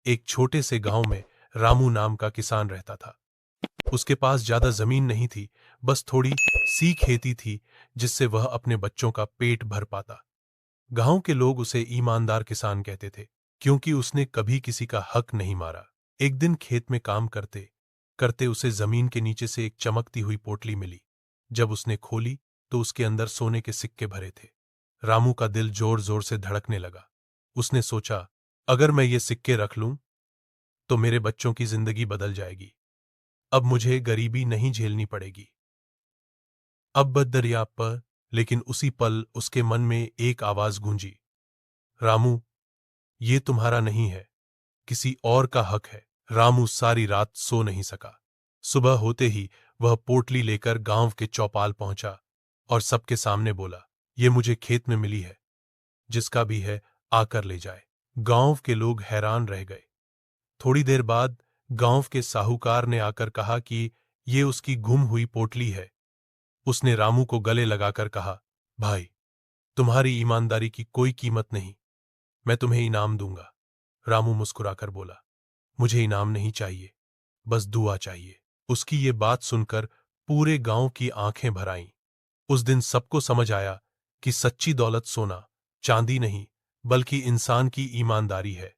एक छोटे से गांव में रामू नाम का किसान रहता था। उसके पास ज्यादा जमीन नहीं थी, बस थोड़ी सी खेती थी जिससे वह अपने बच्चों का पेट भर पाता। गांव के लोग उसे ईमानदार किसान कहते थे, क्योंकि उसने कभी किसी का हक नहीं मारा। एक दिन खेत में काम करते करते उसे जमीन के नीचे से एक चमकती हुई पोटली मिली। जब उसने खोली तो उसके अंदर सोने के सिक्के भरे थे। रामू का दिल जोर जोर से धड़कने लगा। उसने सोचा, अगर मैं ये सिक्के रख लूं तो मेरे बच्चों की जिंदगी बदल जाएगी। अब मुझे गरीबी नहीं झेलनी पड़ेगी। अब दरिया पर। लेकिन उसी पल उसके मन में एक आवाज गूंजी, रामू, ये तुम्हारा नहीं है, किसी और का हक है। रामू सारी रात सो नहीं सका। सुबह होते ही वह पोटली लेकर गांव के चौपाल पहुंचा और सबके सामने बोला, ये मुझे खेत में मिली है, जिसका भी है आकर ले जाए। गांव के लोग हैरान रह गए। थोड़ी देर बाद गांव के साहूकार ने आकर कहा कि ये उसकी गुम हुई पोटली है। उसने रामू को गले लगाकर कहा, भाई, तुम्हारी ईमानदारी की कोई कीमत नहीं, मैं तुम्हें इनाम दूंगा। रामू मुस्कुराकर बोला, मुझे इनाम नहीं चाहिए, बस दुआ चाहिए। उसकी ये बात सुनकर पूरे गांव की आंखें भर आईं। उस दिन सबको समझ आया कि सच्ची दौलत सोना चांदी नहीं, बल्कि इंसान की ईमानदारी है।